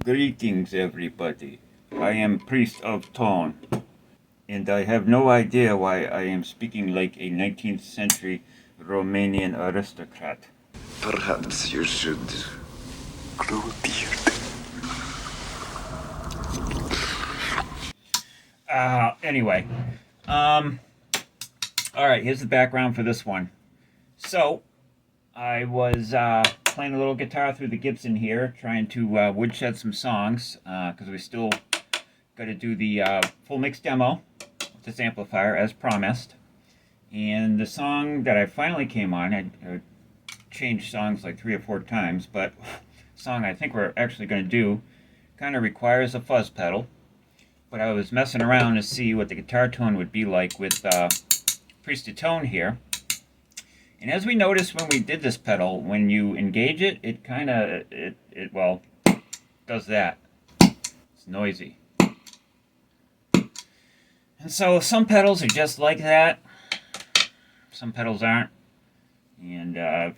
Greetings, everybody. I am Priest of Tone, and I have no idea why I am speaking like a 19th century Romanian aristocrat. Perhaps you should grow a beard. Anyway, alright, here's the background for this one. So, I was playing a little guitar through the Gibson here, trying to woodshed some songs, because we still got to do the full mix demo with this amplifier as promised. And the song that I finally came on, I changed songs like 3 or 4 times, but the song I think we're actually going to do kind of requires a fuzz pedal. But I was messing around to see what the guitar tone would be like with Priest of Tone here. And as we noticed when we did this pedal, when you engage it, it kind of, well, does that. It's noisy. And so some pedals are just like that. Some pedals aren't. And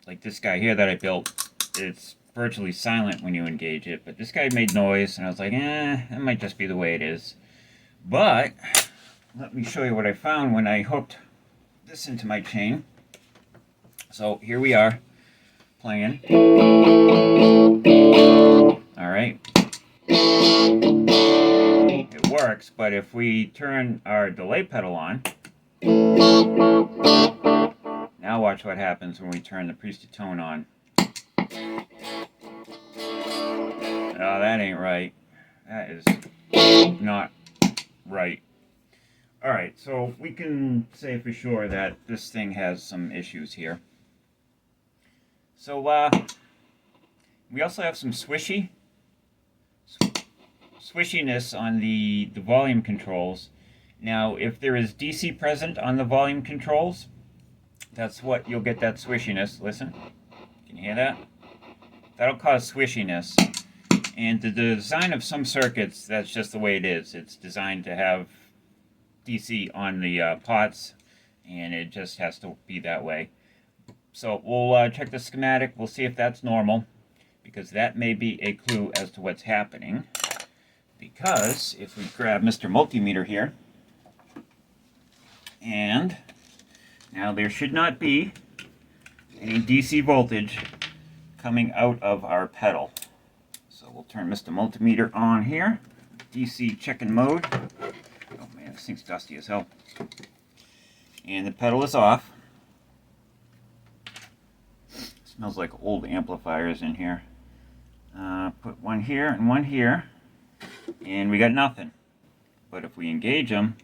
like this guy here that I built, it's virtually silent when you engage it. But this guy made noise, and I was like, that might just be the way it is. But let me show you what I found when I hooked this into my chain. So here we are, playing. Alright. It works, but if we turn our delay pedal on, now watch what happens when we turn the Priest of Tone on. Oh, that ain't right. That is not right. Alright, so we can say for sure that this thing has some issues here. So, we also have some swishiness on the volume controls. Now, if there is DC present on the volume controls, that's what you'll get, that swishiness. Listen, can you hear that? That'll cause swishiness. And the design of some circuits, that's just the way it is. It's designed to have DC on the pots, and it just has to be that way. So we'll check the schematic, we'll see if that's normal, because that may be a clue as to what's happening. Because if we grab Mr. Multimeter here, and now there should not be any DC voltage coming out of our pedal. So we'll turn Mr. Multimeter on here, DC checking mode. Oh man, this thing's dusty as hell. And the pedal is off. Smells like old amplifiers in here. Put one here and one here, and we got nothing. But if we engage them,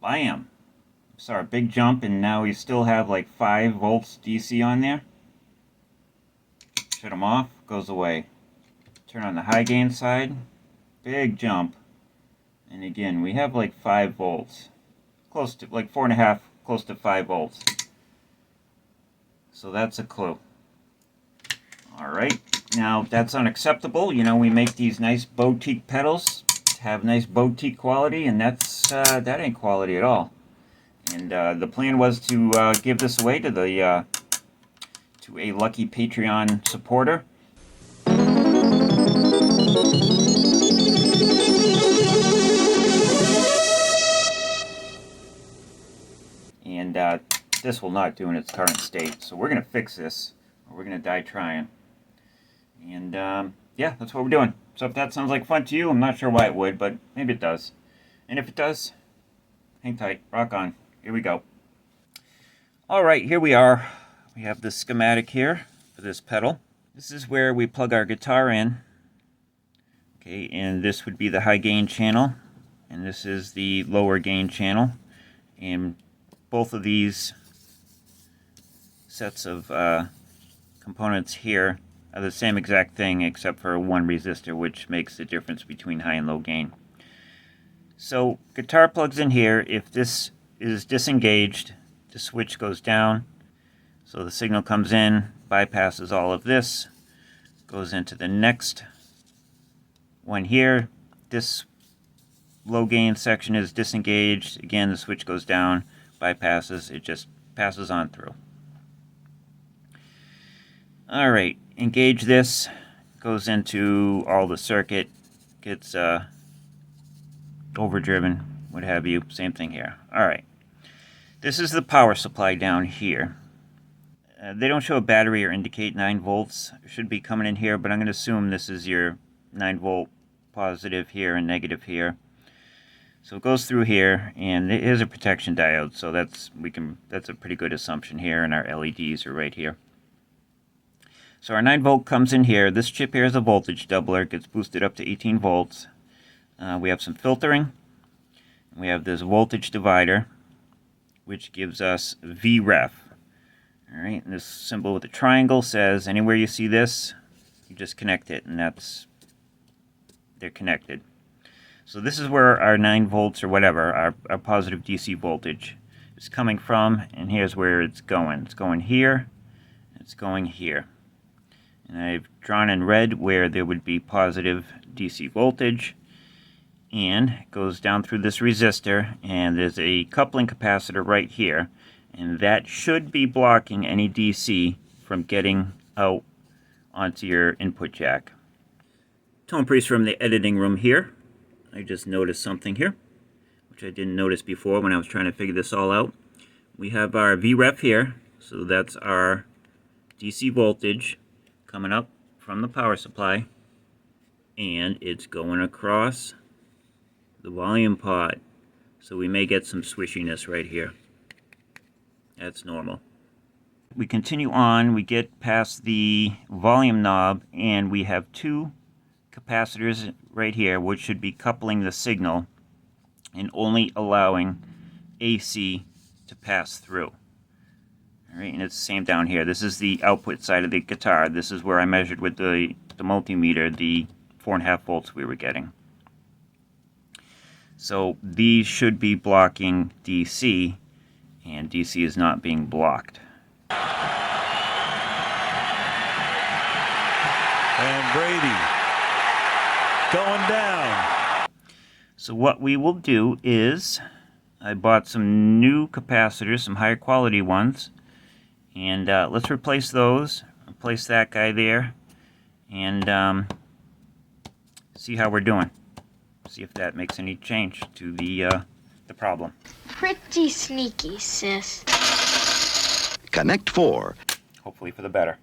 bam! Saw a big jump, and now we still have like 5 volts DC on there. Shut them off, goes away. Turn on the high gain side, big jump, and again we have like 5 volts, close to like 4.5, close to 5 volts. So that's a clue. Alright, now that's unacceptable. You know, we make these nice boutique pedals to have nice boutique quality, and that ain't quality at all. And the plan was to give this away to the to a lucky Patreon supporter. And this will not do in its current state. So we're going to fix this, or we're going to die trying. And yeah, that's what we're doing. So if that sounds like fun to you, I'm not sure why it would, but maybe it does. And if it does, hang tight, rock on. Here we go. Alright, here we are. We have the schematic here for this pedal. This is where we plug our guitar in. Okay, and this would be the high gain channel, and this is the lower gain channel. And both of these sets of components here are the same exact thing, except for one resistor, which makes the difference between high and low gain. So guitar plugs in here. If this is disengaged, the switch goes down, so the signal comes in, bypasses all of this, goes into the next one here. This low gain section is disengaged. Again, the switch goes down, bypasses, it just passes on through. Alright, engage this, goes into all the circuit, gets overdriven, what have you. Same thing here. Alright. This is the power supply down here. They don't show a battery or indicate 9 volts. It should be coming in here, but I'm going to assume this is your 9 volt positive here and negative here. So it goes through here, and it is a protection diode, so that's a pretty good assumption here, and our LEDs are right here. So our 9 volt comes in here. This chip here is a voltage doubler. It gets boosted up to 18 volts. We have some filtering. We have this voltage divider, which gives us VREF. Alright, and this symbol with the triangle says anywhere you see this, you just connect it, and they're connected. So this is where our 9 volts or whatever, our positive DC voltage is coming from, and here's where it's going. It's going here, it's going here. And I've drawn in red where there would be positive DC voltage, and it goes down through this resistor, and there's a coupling capacitor right here, and that should be blocking any DC from getting out onto your input jack. Tonepriest from the editing room here. I just noticed something here, which I didn't notice before when I was trying to figure this all out. We have our VREF here, so that's our DC voltage coming up from the power supply, and it's going across the volume pot, so we may get some swishiness right here. That's normal. We continue on, we get past the volume knob, and we have 2 capacitors right here, which should be coupling the signal and only allowing AC to pass through. Alright, and it's the same down here. This is the output side of the guitar. This is where I measured with the multimeter the 4.5 volts we were getting. So these should be blocking DC, and DC is not being blocked. And Brady going down. So what we will do is, I bought some new capacitors, some higher quality ones, and let's replace those, replace that guy there, and see how we're doing. See if that makes any change to the problem. Pretty sneaky, sis. Connect 4. Hopefully for the better.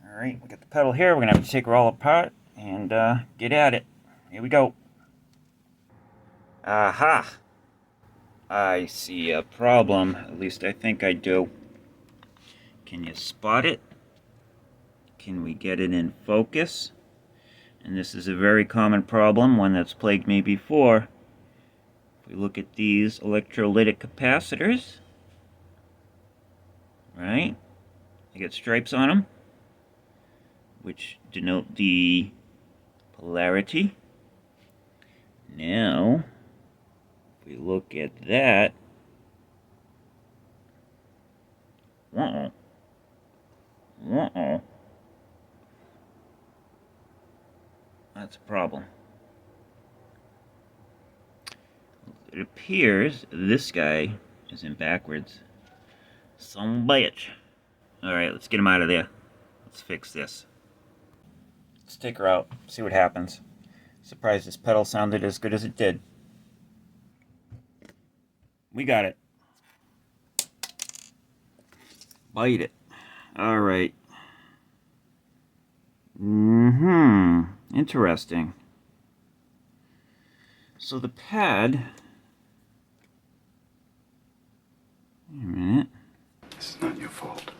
Alright, we got the pedal here. We're going to have to take her all apart and get at it. Here we go. Aha! I see a problem. At least I think I do. Can you spot it? Can we get it in focus? And this is a very common problem, one that's plagued me before. If we look at these electrolytic capacitors, right? They get stripes on them, which denote the polarity. Now, if we look at that, that's a problem. It appears this guy is in backwards. Some bitch. Alright, let's get him out of there. Let's fix this. Let's take her out, see what happens. Surprised this pedal sounded as good as it did. We got it. Bite it. Alright. Interesting. So the pad... Wait a minute. It's not your fault.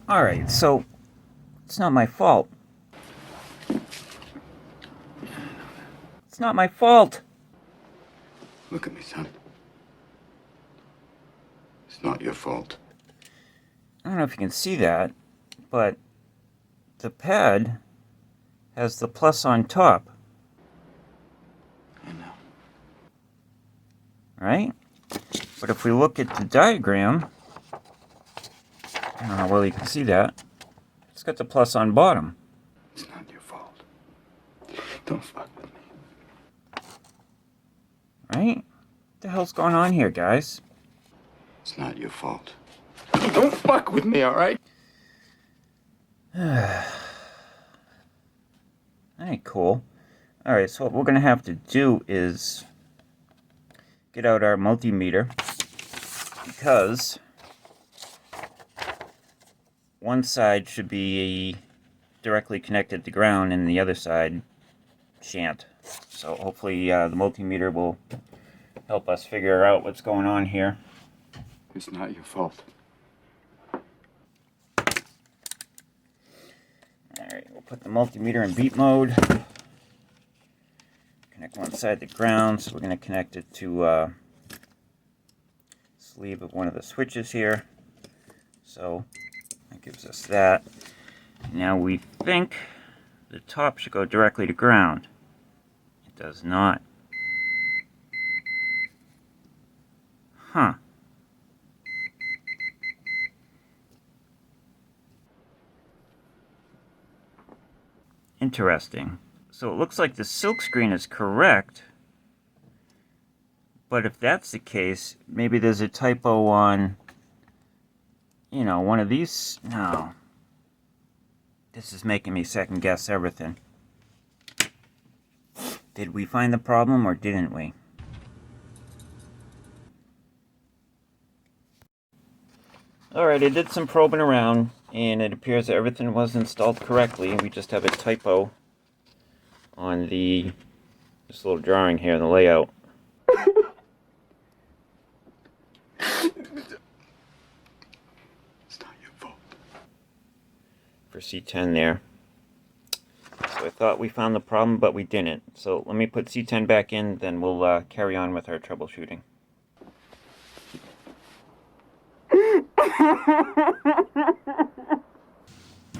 Alright, so it's not my fault. It's not my fault. Look at me, son. It's not your fault. I don't know if you can see that, but the pad has the plus on top. I know. Right? But if we look at the diagram, I don't know whether you can see that, it's got the plus on bottom. It's not your fault. Don't fuck with me. Right? What the hell's going on here, guys? It's not your fault. Don't fuck with me, alright? Alright, cool. Alright, so what we're going to have to do is get out our multimeter, because one side should be directly connected to ground and the other side shan't. So hopefully the multimeter will help us figure out what's going on here. It's not your fault. Alright, we'll put the multimeter in beat mode. Connect one side to ground, so we're going to connect it to sleeve of one of the switches here. So that gives us that. Now we think the top should go directly to ground. It does not. Huh. Interesting. So it looks like the silk screen is correct, but if that's the case, maybe there's a typo on, you know, one of these. No. This is making me second guess everything. Did we find the problem or didn't we? Alright, I did some probing around, and it appears that everything was installed correctly. We just have a typo on this little drawing here in the layout. It's not your fault. For C10 there. So I thought we found the problem, but we didn't. So let me put C10 back in, then we'll carry on with our troubleshooting.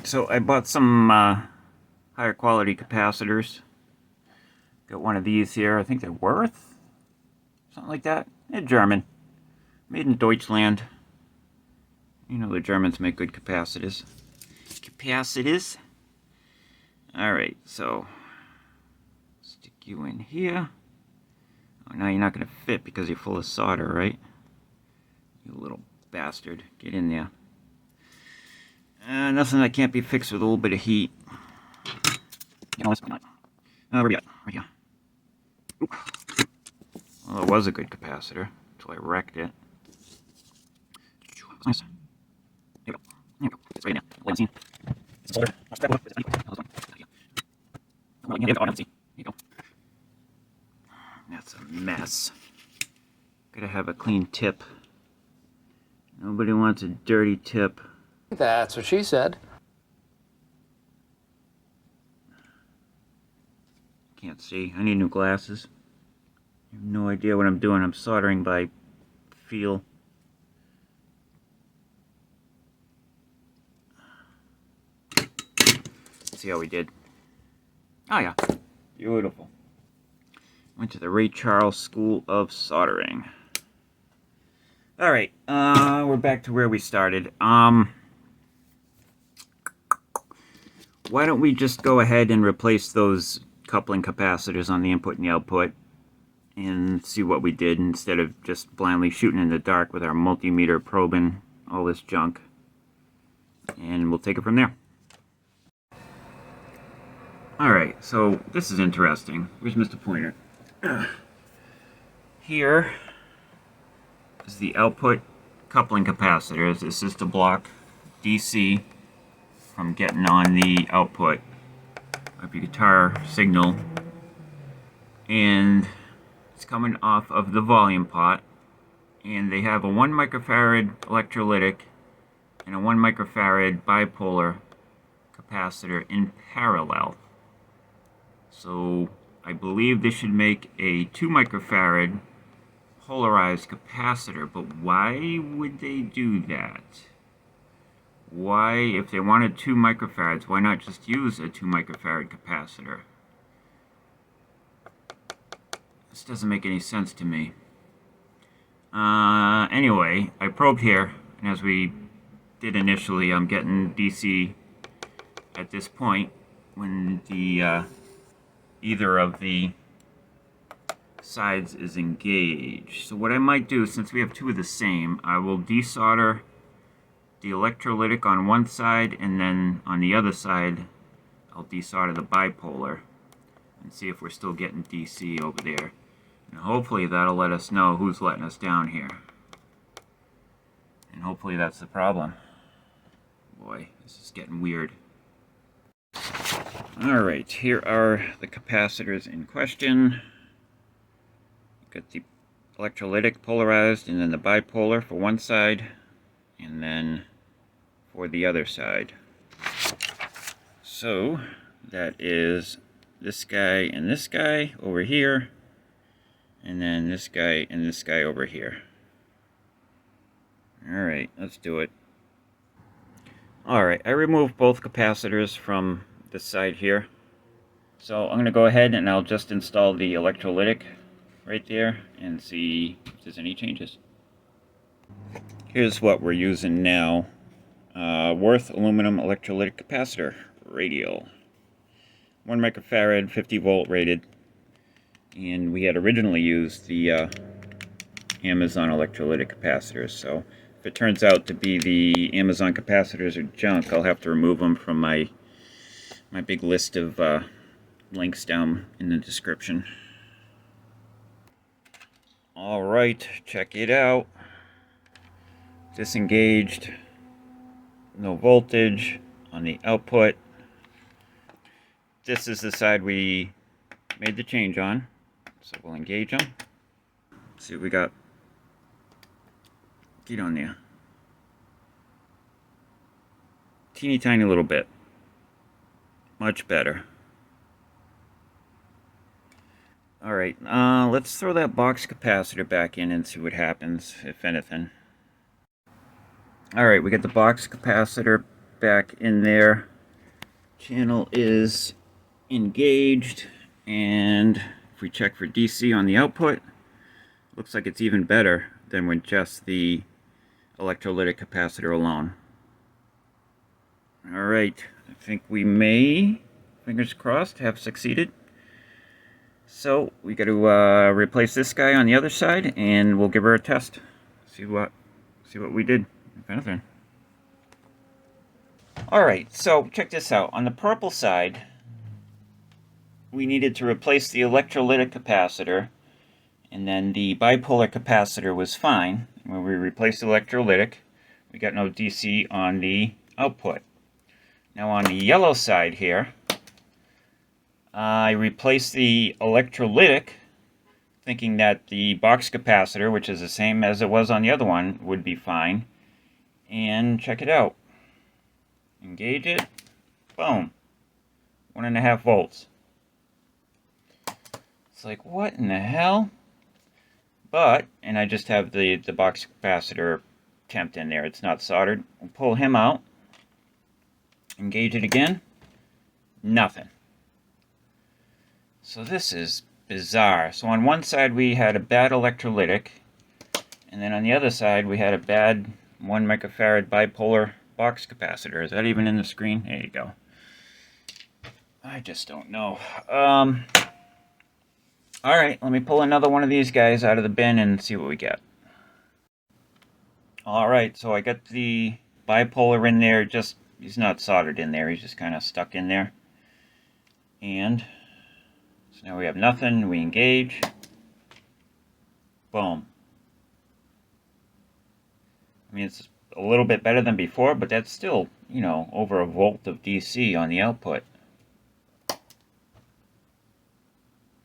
So I bought some higher quality capacitors. Got one of these here. I think they're worth something like that. They're German. Made in Deutschland. You know the Germans make good capacitors. Capacitors. Alright, so stick you in here. Oh, now you're not going to fit because you're full of solder, right? You little bastard. Get in there. Nothing that can't be fixed with a little bit of heat. You know what's going on? Where we at? Right here. Ooh. Well, it was a good capacitor until I wrecked it. Nice. Here we go. Here we go. It's right now. Wait and see. It's solder. Here you go. That's a mess. Gotta have a clean tip. Nobody wants a dirty tip. That's what she said. Can't see. I need new glasses. I have no idea what I'm doing. I'm soldering by feel. Let's see how we did. Oh yeah. Beautiful. Went to the Ray Charles School of Soldering. Alright, we're back to where we started. Why don't we just go ahead and replace those coupling capacitors on the input and the output and see what we did instead of just blindly shooting in the dark with our multimeter probing all this junk. And we'll take it from there. Alright, so this is interesting. Where's Mr. Pointer? Here is the output coupling capacitors. This is to block DC from getting on the output of your guitar signal, and it's coming off of the volume pot, and they have a 1 microfarad electrolytic and a 1 microfarad bipolar capacitor in parallel. So I believe this should make a 2 microfarad polarized capacitor, but why would they do that? Why, if they wanted 2 microfarads, why not just use a 2 microfarad capacitor? This doesn't make any sense to me. Anyway, I probed here, and as we did initially, I'm getting DC at this point when the either of the sides is engaged. So what I might do, since we have two of the same, I will desolder the electrolytic on one side, and then on the other side I'll desolder the bipolar and see if we're still getting DC over there. And hopefully that'll let us know who's letting us down here. And hopefully that's the problem. Boy, this is getting weird. Alright, here are the capacitors in question. Got the electrolytic polarized, and then the bipolar for one side, and then for the other side. So that is this guy and this guy over here, and then this guy and this guy over here. Alright, let's do it. Alright, I removed both capacitors from this side here. So I'm going to go ahead and I'll just install the electrolytic right there and see if there's any changes. Here's what we're using now. Worth aluminum electrolytic capacitor, radial. 1 microfarad, 50 volt rated. And we had originally used the Amazon electrolytic capacitors. So if it turns out to be the Amazon capacitors are junk, I'll have to remove them from my big list of links down in the description. Alright, check it out. Disengaged. No voltage on the output. This is the side we made the change on. So we'll engage them. See what we got. Get on there. Teeny tiny little bit. Much better. Alright, let's throw that box capacitor back in and see what happens, if anything. Alright, we got the box capacitor back in there. Channel is engaged, and if we check for DC on the output, looks like it's even better than with just the electrolytic capacitor alone. Alright, I think we may, fingers crossed, have succeeded. So we got to replace this guy on the other side, and we'll give her a test. See what we did, if anything. Alright, so check this out. On the purple side, we needed to replace the electrolytic capacitor, and then the bipolar capacitor was fine. When we replaced the electrolytic, we got no DC on the output. Now on the yellow side here, I replaced the electrolytic, thinking that the box capacitor, which is the same as it was on the other one, would be fine. And check it out. Engage it. Boom. 1.5 volts. It's like, what in the hell? But, and I just have the box capacitor temp in there. It's not soldered. We'll pull him out. Engage it again. Nothing. So this is bizarre. So on one side we had a bad electrolytic, and then on the other side we had a bad 1 microfarad bipolar box capacitor. Is that even in the screen? There you go. I just don't know. Alright, let me pull another one of these guys out of the bin and see what we get. Alright, so I got the bipolar in there. Just, he's not soldered in there. He's just kind of stuck in there. And so now we have nothing. We engage. Boom. I mean, it's a little bit better than before, but that's still, you know, over a volt of DC on the output.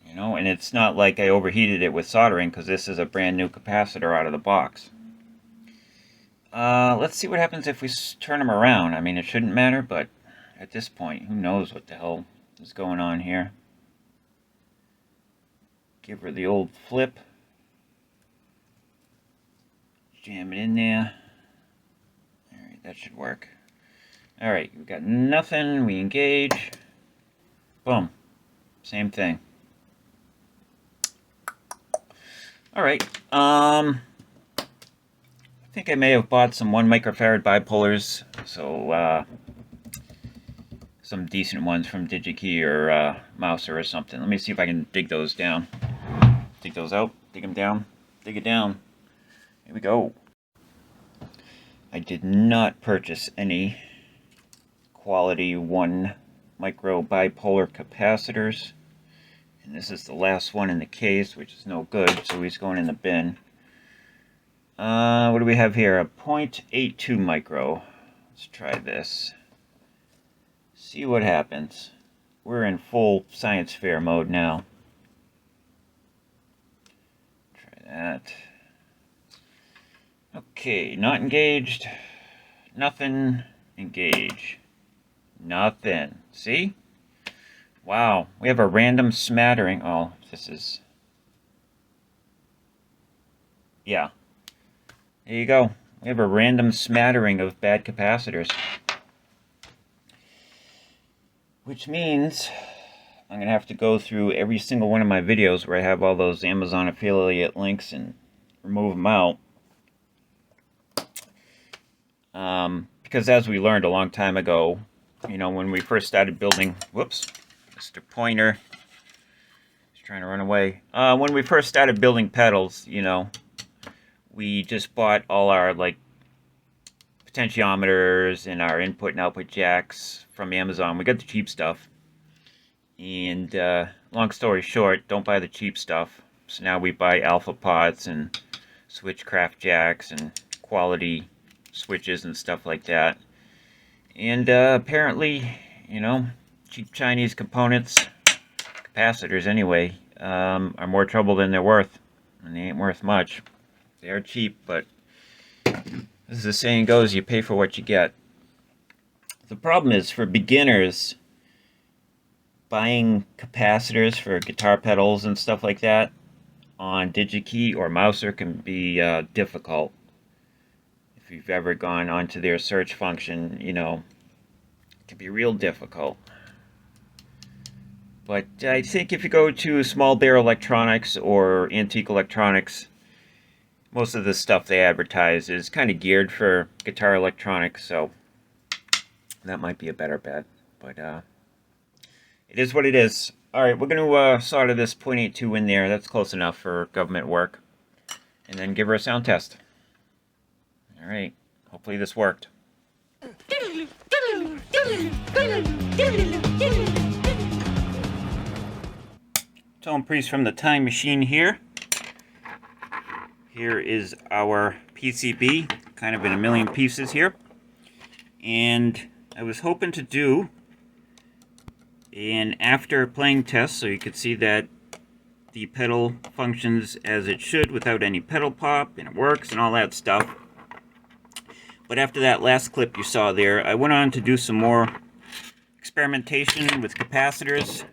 You know, and it's not like I overheated it with soldering, because this is a brand new capacitor out of the box. Let's see what happens if we turn them around. I mean, it shouldn't matter, but at this point, who knows what the hell is going on here. Give her the old flip. Jam it in there. Alright, that should work. Alright, we've got nothing. We engage. Boom. Same thing. Alright, I think I may have bought some 1 microfarad bipolars, so some decent ones from DigiKey or Mouser or something. Let me see if I can dig those down. Dig those out, dig them down, dig it down. Here we go. I did not purchase any quality 1 micro bipolar capacitors. And this is the last one in the case, which is no good, so he's going in the bin. What do we have here? A 0.82 micro. Let's try this. See what happens. We're in full science fair mode now. Try that. Okay, not engaged. Nothing. Engage. Nothing. See? Wow, we have a random smattering. Oh, this is... Yeah. There you go. We have a random smattering of bad capacitors. Which means I'm going to have to go through every single one of my videos where I have all those Amazon affiliate links and remove them out. Because as we learned a long time ago, you know, when we first started building... Whoops. Mr. Pointer. He's trying to run away. When we first started building pedals, you know, we just bought all our, like, potentiometers and our input and output jacks from Amazon. We got the cheap stuff. And, long story short, don't buy the cheap stuff. So now we buy alpha pots and switchcraft jacks and quality switches and stuff like that. And, apparently, you know, cheap Chinese components, capacitors anyway, are more trouble than they're worth. And they ain't worth much. They are cheap, but as the saying goes, you pay for what you get. The problem is, for beginners, buying capacitors for guitar pedals and stuff like that on DigiKey or Mouser can be difficult. If you've ever gone onto their search function, you know, it can be real difficult. But I think if you go to Small Bear Electronics or Antique Electronics, most of the stuff they advertise is kind of geared for guitar electronics, so that might be a better bet. But it is what it is. Alright, we're going to solder this 0.82 in there. That's close enough for government work. And then give her a sound test. Alright, hopefully this worked. Tonepriest from the Time Machine here. Here is our PCB, kind of in a million pieces here. And I was hoping to do an after playing test so you could see that the pedal functions as it should without any pedal pop, and it works and all that stuff. But after that last clip you saw there, I went on to do some more experimentation with capacitors,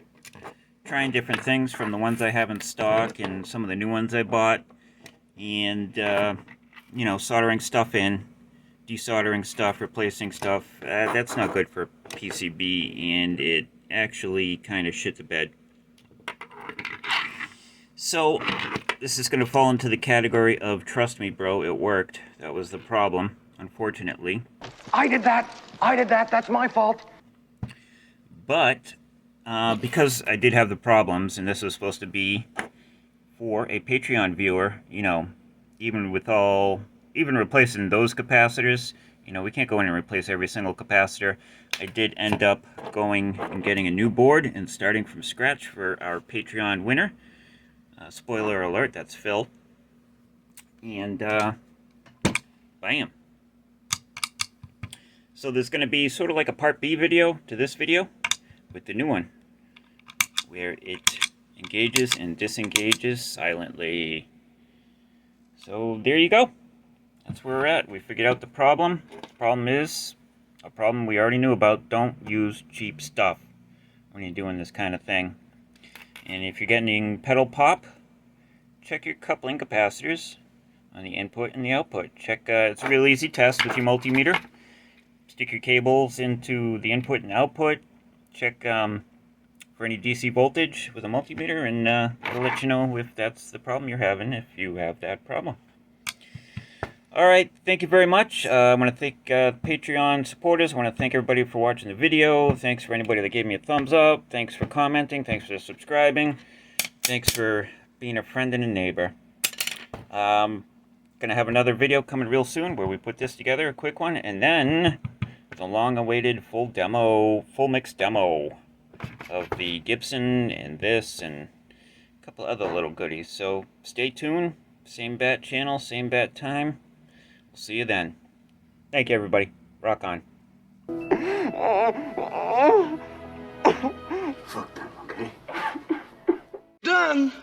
trying different things from the ones I have in stock and some of the new ones I bought. And, you know, soldering stuff in, desoldering stuff, replacing stuff. That's not good for PCB, and it actually kind of shit the bed. So, this is going to fall into the category of, trust me bro, it worked. That was the problem, unfortunately. I did that, that's my fault. But, because I did have the problems, and this was supposed to be for a Patreon viewer, you know, even replacing those capacitors, you know, we can't go in and replace every single capacitor. I did end up going and getting a new board and starting from scratch for our Patreon winner. Spoiler alert, that's Phil. And, bam. So there's going to be sort of like a part B video to this video with the new one, where it engages and disengages silently. So there you go. That's where we're at. We figured out the problem. The problem is a problem we already knew about. Don't use cheap stuff when you're doing this kind of thing. And if you're getting pedal pop, check your coupling capacitors on the input and the output. Check. It's a real easy test with your multimeter. Stick your cables into the input and output. Check for any DC voltage with a multimeter, and it'll let you know if that's the problem you're having, if you have that problem. Alright, thank you very much. I want to thank Patreon supporters. I want to thank everybody for watching the video. Thanks for anybody that gave me a thumbs up. Thanks for commenting. Thanks for subscribing. Thanks for being a friend and a neighbor. Gonna have another video coming real soon where we put this together, a quick one, and then the long-awaited full mix demo of the Gibson and this and a couple other little goodies. So stay tuned. Same bat channel, same bat time. We'll see you then. Thank you, everybody. Rock on. Fuck them, okay? Done.